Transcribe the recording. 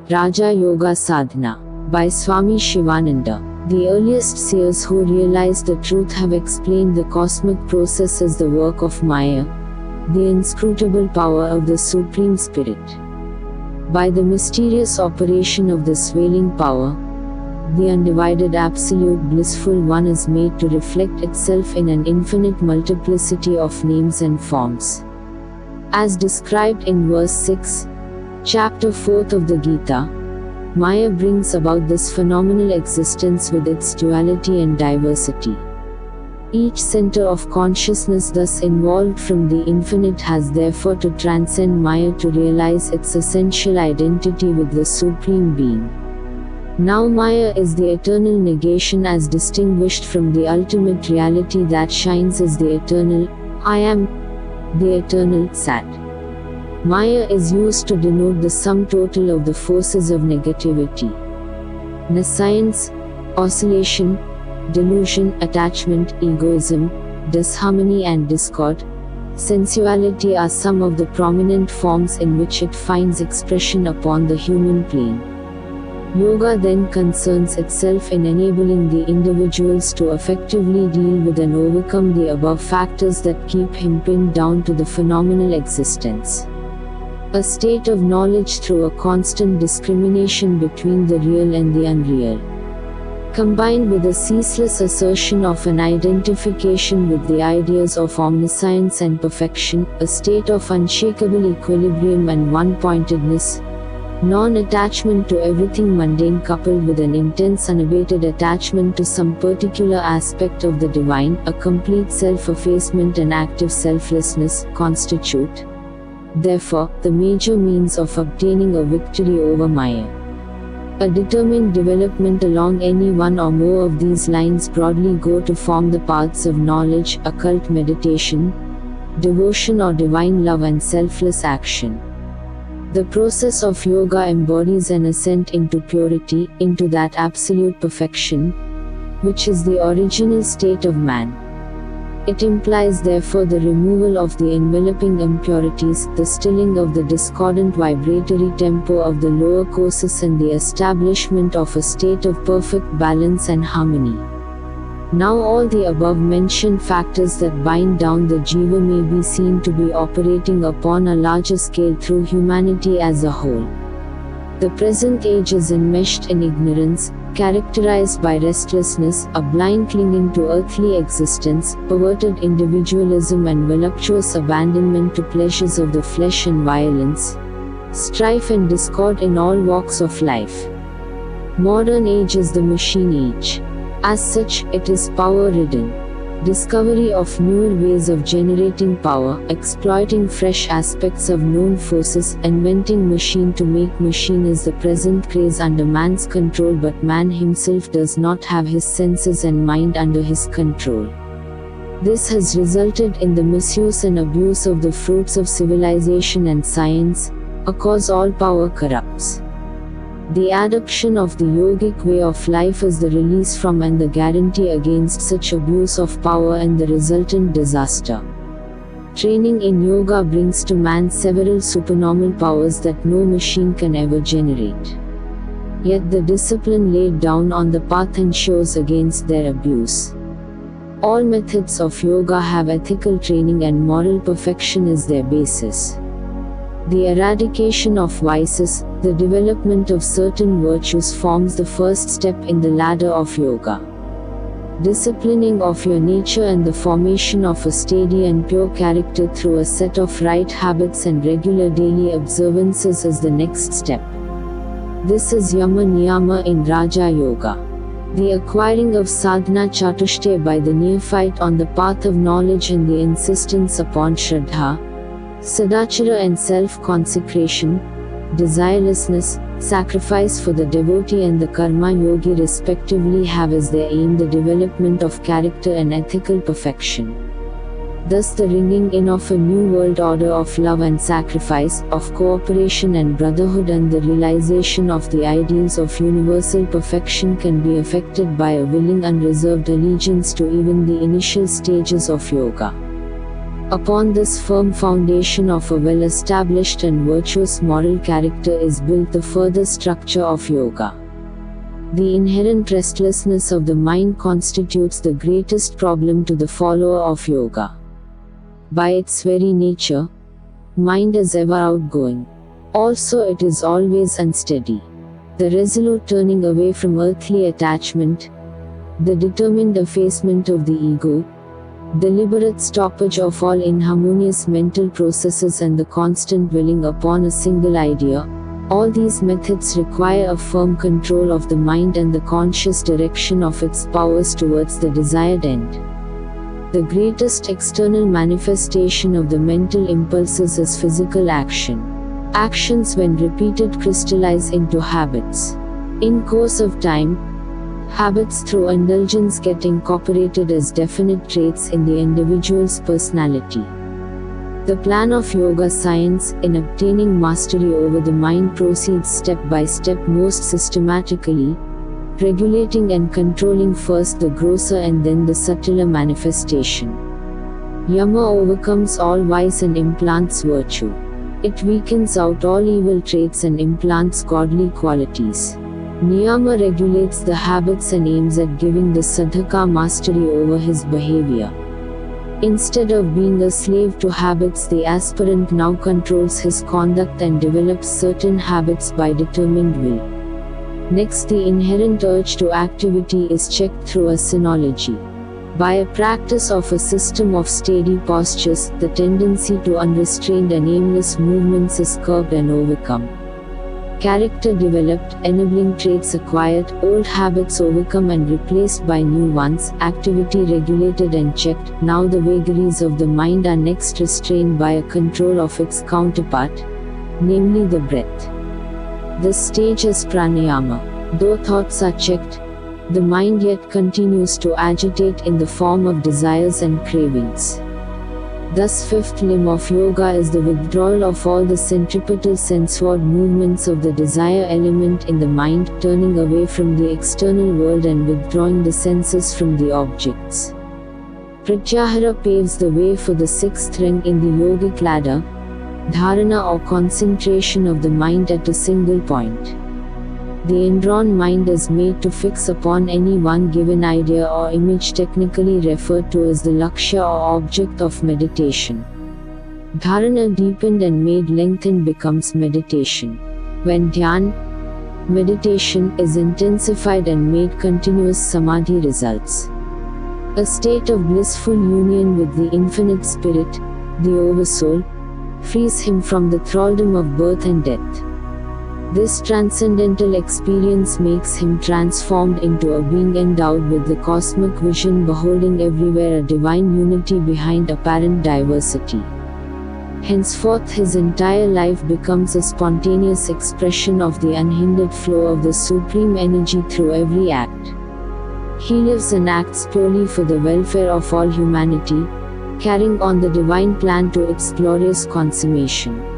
Raja Yoga Sadhana by Swami Shivananda. The earliest seers who realized the truth have explained the cosmic process as the work of Maya, the inscrutable power of the Supreme Spirit. By the mysterious operation of the swelling power, the undivided absolute blissful one is made to reflect itself in an infinite multiplicity of names and forms. As described in verse 6, chapter 4 of the Gita, Maya brings about this phenomenal existence with its duality and diversity. Each center of consciousness thus involved from the infinite has therefore to transcend Maya to realize its essential identity with the Supreme Being. Now Maya is the eternal negation as distinguished from the ultimate reality that shines as the eternal I am, the eternal Sat. Maya is used to denote the sum total of the forces of negativity. Nescience, oscillation, delusion, attachment, egoism, disharmony and discord, sensuality are some of the prominent forms in which it finds expression upon the human plane. Yoga then concerns itself in enabling the individuals to effectively deal with and overcome the above factors that keep him pinned down to the phenomenal existence. A state of knowledge through a constant discrimination between the real and the unreal, combined with a ceaseless assertion of an identification with the ideas of omniscience and perfection, a state of unshakable equilibrium and one-pointedness, non-attachment to everything mundane coupled with an intense unabated attachment to some particular aspect of the divine, a complete self-effacement and active selflessness, constitute, therefore, the major means of obtaining a victory over Maya. A determined development along any one or more of these lines broadly go to form the paths of knowledge, occult meditation, devotion or divine love and selfless action. The process of yoga embodies an ascent into purity, into that absolute perfection, which is the original state of man. It implies therefore the removal of the enveloping impurities, the stilling of the discordant vibratory tempo of the lower courses and the establishment of a state of perfect balance and harmony. Now all the above mentioned factors that bind down the jiva may be seen to be operating upon a larger scale through humanity as a whole. The present age is enmeshed in ignorance, characterized by restlessness, a blind clinging to earthly existence, perverted individualism and voluptuous abandonment to pleasures of the flesh and violence, strife and discord in all walks of life. Modern age is the machine age. As such, it is power-ridden. Discovery of newer ways of generating power, exploiting fresh aspects of known forces, inventing machine to make machine is the present craze under man's control, but man himself does not have his senses and mind under his control. This has resulted in the misuse and abuse of the fruits of civilization and science, a cause all power corrupts. The adoption of the yogic way of life is the release from and the guarantee against such abuse of power and the resultant disaster. Training in yoga brings to man several supernormal powers that no machine can ever generate. Yet the discipline laid down on the path ensures against their abuse. All methods of yoga have ethical training and moral perfection as their basis. The eradication of vices, the development of certain virtues forms the first step in the ladder of yoga. Disciplining of your nature and the formation of a steady and pure character through a set of right habits and regular daily observances is the next step. This is Yama Niyama in Raja Yoga. The acquiring of sadhana chatushte by the neophyte on the path of knowledge and the insistence upon shraddha, sadachara and self-consecration, desirelessness, sacrifice for the devotee and the karma yogi respectively have as their aim the development of character and ethical perfection. Thus the ringing in of a new world order of love and sacrifice, of cooperation and brotherhood and the realization of the ideals of universal perfection can be effected by a willing unreserved allegiance to even the initial stages of yoga. Upon this firm foundation of a well-established and virtuous moral character is built the further structure of yoga. The inherent restlessness of the mind constitutes the greatest problem to the follower of yoga. By its very nature, mind is ever outgoing. Also, it is always unsteady. The resolute turning away from earthly attachment, the determined effacement of the ego, deliberate stoppage of all inharmonious mental processes and the constant dwelling upon a single idea, all these methods require a firm control of the mind and the conscious direction of its powers towards the desired end. The greatest external manifestation of the mental impulses is physical action. Actions when repeated crystallize into habits. In course of time, habits through indulgence get incorporated as definite traits in the individual's personality. The plan of yoga science in obtaining mastery over the mind proceeds step by step most systematically, regulating and controlling first the grosser and then the subtler manifestation. Yama overcomes all vice and implants virtue. It weakens out all evil traits and implants godly qualities. Niyama regulates the habits and aims at giving the sadhaka mastery over his behavior. Instead of being a slave to habits, the aspirant now controls his conduct and develops certain habits by determined will. Next, the inherent urge to activity is checked through a sinology. By a practice of a system of steady postures, the tendency to unrestrained and aimless movements is curbed and overcome. Character developed, enabling traits acquired, old habits overcome and replaced by new ones, activity regulated and checked. Now the vagaries of the mind are next restrained by a control of its counterpart, namely the breath. This stage is pranayama. Though thoughts are checked, the mind yet continues to agitate in the form of desires and cravings. Thus, fifth limb of yoga is the withdrawal of all the centripetal sensual movements of the desire element in the mind, turning away from the external world and withdrawing the senses from the objects. Pratyahara paves the way for the sixth ring in the yogic ladder, dharana or concentration of the mind at a single point. The endrawn mind is made to fix upon any one given idea or image, technically referred to as the lakshya or object of meditation. Dharana deepened and made lengthened becomes meditation. When dhyan, meditation, is intensified and made continuous, samadhi results. A state of blissful union with the infinite spirit, the oversoul, frees him from the thraldom of birth and death. This transcendental experience makes him transformed into a being endowed with the cosmic vision, beholding everywhere a divine unity behind apparent diversity. Henceforth his entire life becomes a spontaneous expression of the unhindered flow of the supreme energy through every act. He lives and acts purely for the welfare of all humanity, carrying on the divine plan to its glorious consummation.